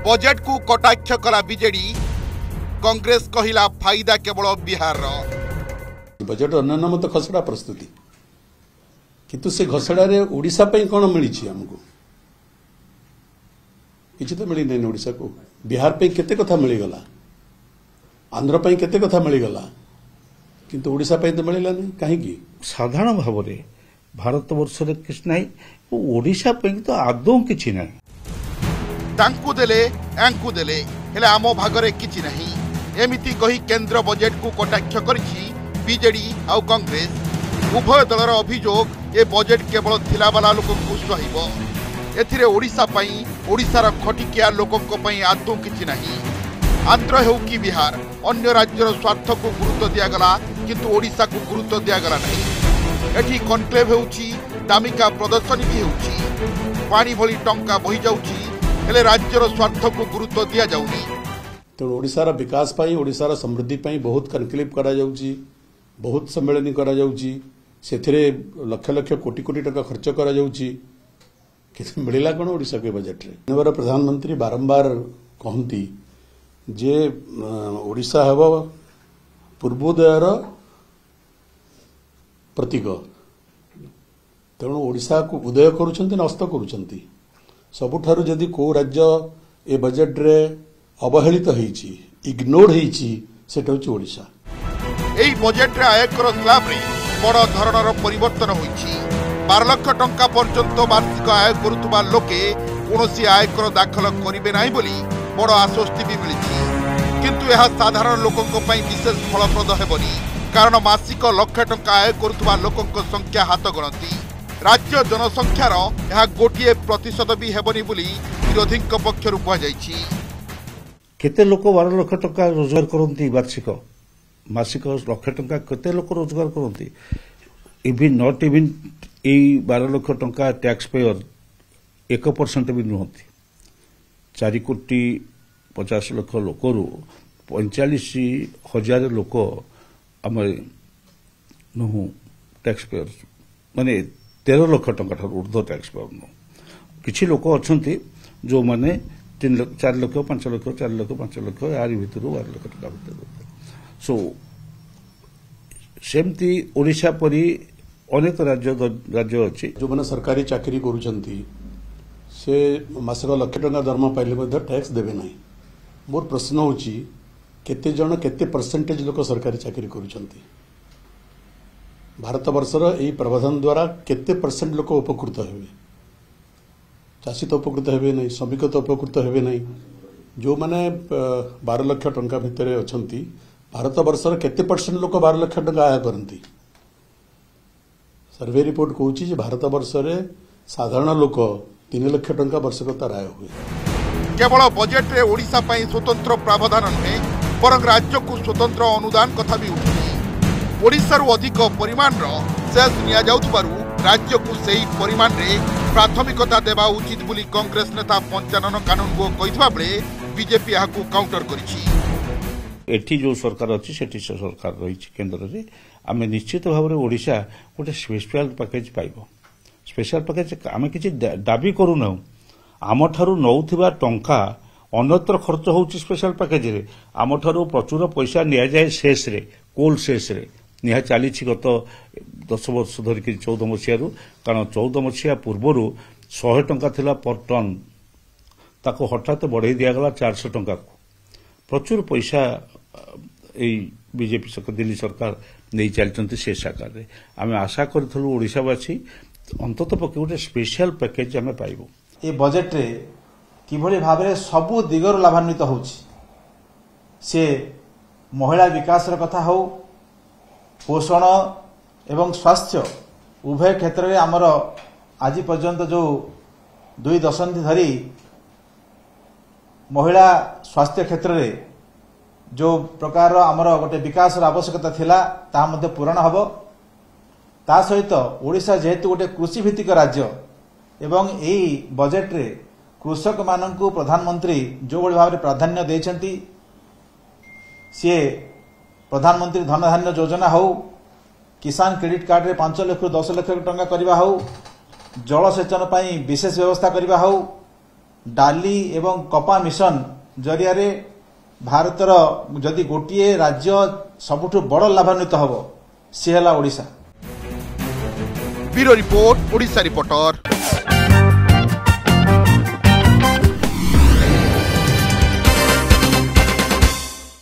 Budget को कटाक्ष कला बीजेडी कांग्रेस कहिला फायदा केवल बिहार बजेट अन्य मत खसड़ा प्रस्तुति किंतु से घसड़ा ओडिशा कौन मिली आमको किसी तो मिली नहीं ओडिशा को बिहार पे केते कथा मिलगला आंध्र पे केते कथा मिलगला किंतु ओडिशा पे तो मिलला नहीं कहीं साधारण भाव में भारत वर्ष किसी ना ओडिशा पे तो आदौ किसी ना तांकु देले एंकु देले हेले आमो भागरे किछि नहीं एमिति कही केंद्र बजेट को कटाक्ष करिछि बीजेडी आउ कांग्रेस उभय दलर अभियोग ए बजेट केवल थिला वाला लोक को सहिबो एथिरे ओडिशा पई ओडिशार खटिकिया लोकक पई आदौ किछि नहीं आंध्र हेउ कि बिहार अन्य राज्यर स्वार्थ को गुरुत्व दिया गला किंतु ओडिशा को गुरुत्व दिया गला नहीं एठी कॉन्क्लेव हेउछि दामिका प्रदर्शनी भी हेउछि पानी भली टंका बही जाउछि हेले राज्यर स्वार्थ को गुरुत्व दिया जाउनी तो ओडिशार विकास पाई ओडिशार समृद्धि पाई बहुत कनक्लेव करा जाउछि बहुत सम्मेलन करा जाउछि सेथिरे लक्ष लक्ष कोटी कोटी टका खर्च करा जाउछि किछि मिलिला कोन ओडिशा के बजेट रे नवर प्रधानमंत्री बारंबार कहंती जे ओडिशा हेबो पूर्वोदयर प्रतीक तेणु ओडिशा को उदय करूछंती न अस्त करूछंती सबुठारु जदि को राज्य ए बजेट रे अवहेलित होईची इग्नोर होईची सेटा होची ओडिशा एई बजेट रे आयकर स्लैब रे बड़ धरणर परिवर्तन होईची 12 लाख टंका पर्यंत वार्षिक आय करुवा लोके कोनोसी आयकर दाखल करिवे नाही बोली बड़ आश्वस्ति भी मिली किंतु यह साधारण लोकंक पई विशेष फलप्रद हेबनी कारण मासिक लाख टंका आय करुवा लोकंक संख्या हाथ गणती राज्य जनसंख्यार यह 1% भी हेबनी बोली विरोधी पक्षरु कह जायछि केते लोक 12 लाख टंका रोजगार करती वार्षिक मासिक लाख टंका केते लोक रोजगार करती इवन नॉट इवन 12 लाख टंका टैक्स पेयर 1% भी नुहति 4 कोटी 50 लाख लोकरू 45,000 लोक आम नुह टैक्स पेयर माने 13 लाख टंका ऊर्ध्व टैक्स पेयर नु किछि लोक अछंती जो माने 3 लाख 4 लाख 5 लाख 4 लाख 5 लाख यार भीतर 12 लाख टंका भीतर सो सेमती ओडिशा परी अनेक राज्य अच्छी जो मैंने सरकारी चाकरी करूछंती से मासक लाख टंका दरमा पाइले मध्ये टैक्स देबे नाही मोर प्रश्न होची केते जण केते परसेंटेज लोक सरकारी चाकरी करूछंती भारत वर्षर एई प्रावधान द्वारा केते परसेंट लोक उपकृत हेबे चाषी तो उपकृत हेबे नहीं श्रमिक तो उपकृत हेबे नहीं जो माने 12 लाख टंका भितर अछंती भारत वर्षर केते परसेंट लोक 12 लाख टंका आय करंती सर्वे रिपोर्ट कहूँ भारत वर्ष रे साधारण लोक 3 लाख टंका वर्षकता आय हुए केवल बजेट रे ओडिशा पई स्वतंत्र प्रावधान नुहे बरं राज्य को स्वतंत्र अनुदान कथा भी उठी ओडिशा रु अधिक परिमाण रो सेल्स निया जाउथबारु राज्य को सही परिमाण रे प्राथमिकता देबा उचित बोली कांग्रेस नेता पंचानन कानून को कहितबा बेले बीजेपी याकू काउंटर करिछि एठी जो सरकार अच्छी सेठी सरकार रही केन्द्र में आम निश्चित भाव में ओडिशा गोटे स्पेशल पैकेज पाइब स्पेशल पैकेज आम किसी दाबी करूना आम ठारू नौथिबा टंका अन्यत्र खर्च होउछि स्पेशल पैकेज रे आम ठारू प्रचुर पैसा निया जाए शेष रे कोल शेष रे निहा चली गत 10 वर्ष धरिकी 14 मसीह कारण 14 मसीहा पूर्वर 100 टंका थिला पर टन ताको हठात बढ़ाई दिगला 400 टंका प्रचुर पैसा बीजेपी सरकार दिल्ली सरकार नहीं चलती से साकार आम आशा करूँ ओडिशावासी अंतत पक्षे गोटे स्पेशल पैकेज आम पाइबू ए बजेट रे किभली भाव में सबु दिगरु लाभान्वित होउछि से महिला विकास कथा हो पोषण एवं स्वास्थ्य उभय क्षेत्र में आमर आज पर्यंत जो 2 दशंधि धरी महिला स्वास्थ्य क्षेत्र में जो प्रकार आमर गोटे विकास आवश्यकता थिला ता मध्ये पूरण हबो ता सहित ओडिशा जेहेतु गोटे कृषि भित्तिक राज्य एवं एई बजेट रे कृषक माननकु प्रधानमंत्री जो बड़ी भाव में प्राधान्य देछंती सी प्रधानमंत्री धन धान्य योजना हो किसान क्रेडिट कार्ड रे 5 लाख रु 10 लाख टंका करबा हो जलसेचन पई विशेष व्यवस्था करबा हो डाली एवं कपा मिशन जरिया भारतर जदि गोटे राज्य सबुठ बड़ लाभान्वित हम सी है Odisha. Bureau report, Odisha reporter.